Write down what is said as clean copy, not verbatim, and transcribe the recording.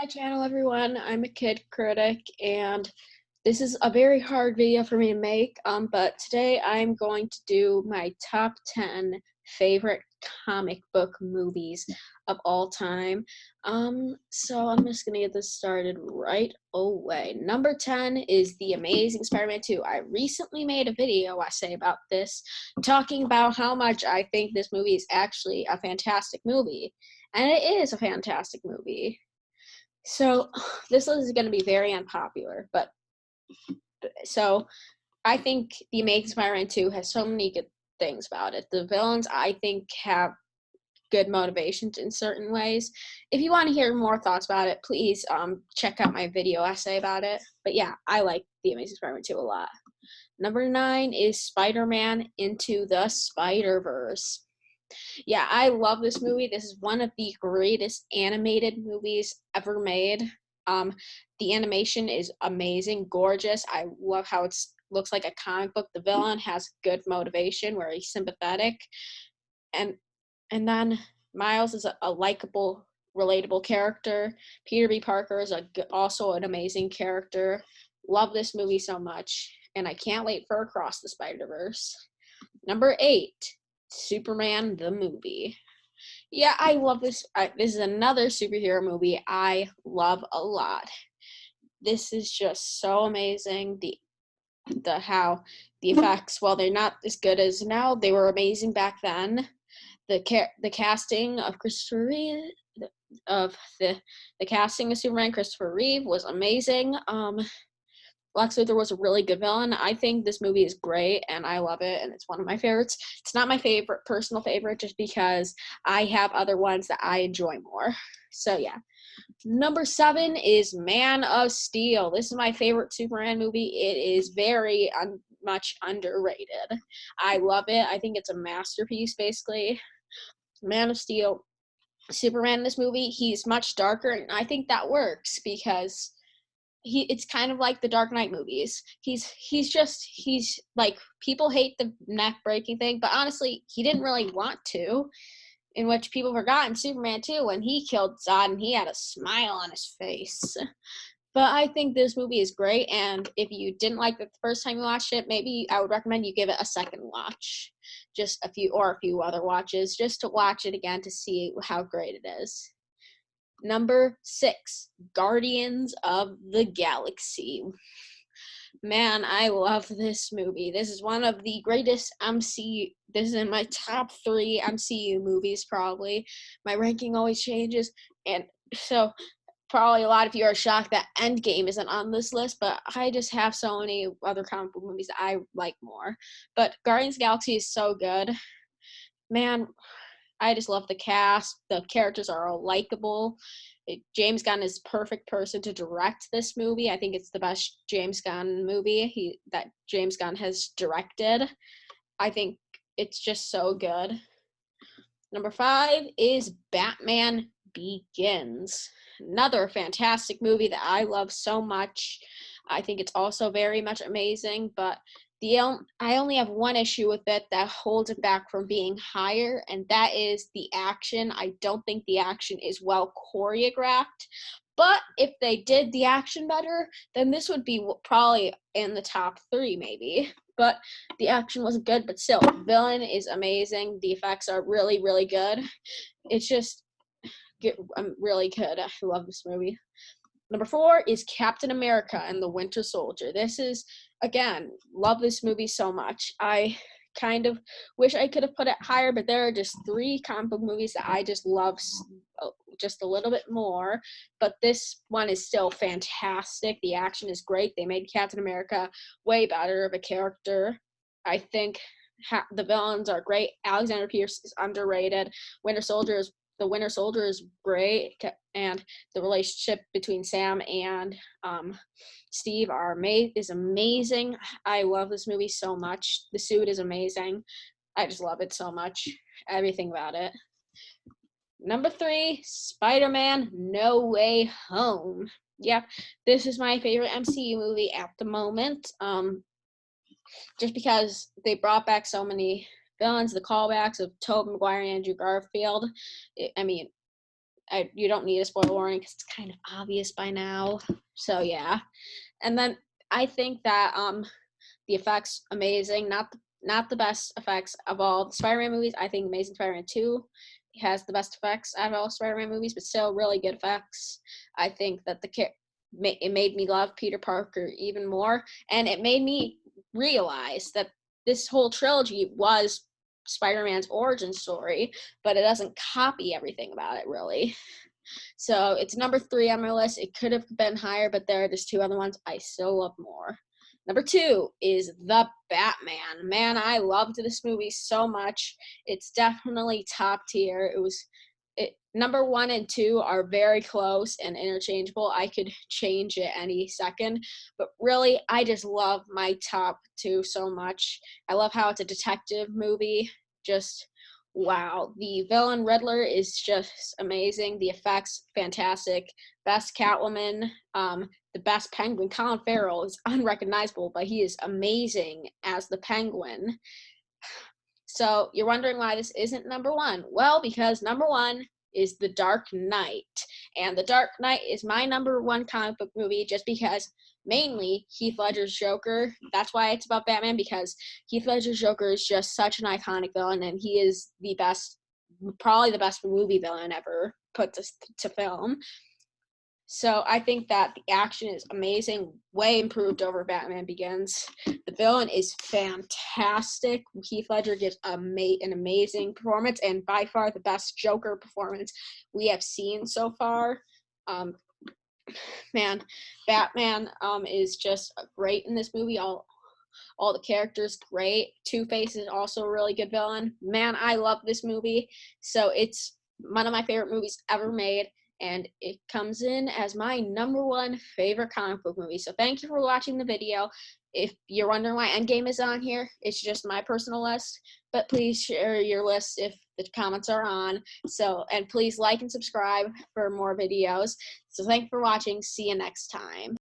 Hi channel everyone, I'm a kid critic and this is a very hard video for me to make, but today I'm going to do my top 10 favorite comic book movies of all time. So I'm just gonna get this started right away. Number 10 is The Amazing Spider-Man 2. I recently made a video essay about this, talking about how much I think this movie is actually a fantastic movie. And it is a fantastic movie. So this list is going to be very unpopular, but so I think The Amazing Spider-Man 2 has so many good things about it. The villains, I think, have good motivations in certain ways. If you want to hear more thoughts about it, please check out my video essay about it. But yeah, I like The Amazing Spider-Man 2 a lot. Number 9 is Spider-Man Into the Spiderverse. Yeah, I love this movie. This is one of the greatest animated movies ever made. Um, the animation is amazing, gorgeous. I love how it looks like a comic book. The villain has good motivation, where he's sympathetic, and then Miles is a likable, relatable character. Peter B. Parker is also an amazing character. Love this movie so much, and I can't wait for Across the Spider-Verse. Number 8, Superman the movie. Yeah, I love this. This is another superhero movie I love a lot. This is just so amazing. The how the effects, while they're not as good as now, they were amazing back then. The casting of Christopher Reeve of the casting of Superman, Christopher Reeve, was amazing. Lex Luthor was a really good villain. I think this movie is great, and I love it, and it's one of my favorites. It's not my favorite, personal favorite, just because I have other ones that I enjoy more. So, yeah. Number 7 is Man of Steel. This is my favorite Superman movie. It is very much underrated. I love it. I think it's a masterpiece, basically. Man of Steel. Superman in this movie, he's much darker, and I think that works because it's kind of like the Dark Knight movies. He's like, people hate the neck breaking thing, but honestly, he didn't really want to. In which people forgot in Superman 2 when he killed Zod and he had a smile on his face. But I think this movie is great, and if you didn't like it the first time you watched it, maybe I would recommend you give it a second watch, just a few other watches, just to watch it again to see how great it is. Number 6, Guardians of the Galaxy. Man, I love this movie. This is one of the greatest MCU. This is in my top 3 MCU movies, probably. My ranking always changes, and so probably a lot of you are shocked that Endgame isn't on this list, but I just have so many other comic book movies that I like more. But Guardians of the Galaxy is so good. Man, I just love the cast. The characters are all likable. James Gunn is perfect person to direct this movie. I think it's the best James Gunn movie that James Gunn has directed. I think it's just so good. Number 5 is Batman Begins. Another fantastic movie that I love so much. I think it's also very much amazing, but I only have one issue with it that holds it back from being higher, and that is the action. I don't think the action is well choreographed, but if they did the action better, then this would be probably in the top 3 maybe. But the action wasn't good, but still, the villain is amazing. The effects are really, really good. It's just really good. I love this movie. Number 4 is Captain America and the Winter Soldier. This is, again, love this movie so much. I kind of wish I could have put it higher, but there are just 3 comic book movies that I just love just a little bit more. But this one is still fantastic. The action is great. They made Captain America way better of a character. I think the villains are great. Alexander Pierce is underrated. The Winter Soldier is great, and the relationship between Sam and Steve is amazing. I love this movie so much. The suit is amazing. I just love it so much. Everything about it. Number 3, Spider-Man No Way Home. Yep, this is my favorite MCU movie at the moment. Just because they brought back so many villains, the callbacks of Tobey Maguire and Andrew Garfield. you don't need a spoiler warning because it's kind of obvious by now. So yeah, and then I think that the effects amazing. Not the best effects of all the Spider-Man movies. I think Amazing Spider-Man 2 has the best effects out of all Spider-Man movies, but still really good effects. I think that it made me love Peter Parker even more, and it made me realize that this whole trilogy was Spider-Man's origin story, but it doesn't copy everything about it really. So it's number 3 on my list. It could have been higher, but there are just 2 other ones I still love more. Number 2 is The Batman. Man, I loved this movie so much. It's definitely top tier. Number 1 and 2 are very close and interchangeable. I could change it any second, but really, I just love my top 2 so much. I love how it's a detective movie. Just wow. The villain Riddler is just amazing. The effects fantastic. Best Catwoman, the best Penguin. Colin Farrell is unrecognizable, but he is amazing as the Penguin. So you're wondering why this isn't number 1. Well, because number 1 is The Dark Knight. And The Dark Knight is my number 1 comic book movie just because mainly Heath Ledger's Joker. That's why it's about Batman, because Heath Ledger's Joker is just such an iconic villain, and he is the best, probably the best movie villain ever put to film. So I think that the action is amazing, way improved over Batman Begins. The villain is fantastic. Heath Ledger gives an amazing performance, and by far the best Joker performance we have seen so far. Man, Batman is just great in this movie. All the characters great. Two-Face is also a really good villain. Man, I love this movie. So it's one of my favorite movies ever made, and it comes in as my number 1 favorite comic book movie. So thank you for watching the video. If you're wondering why Endgame is on here, it's just my personal list, but please share your list if the comments are on. And please like and subscribe for more videos. So thank you for watching. See you next time.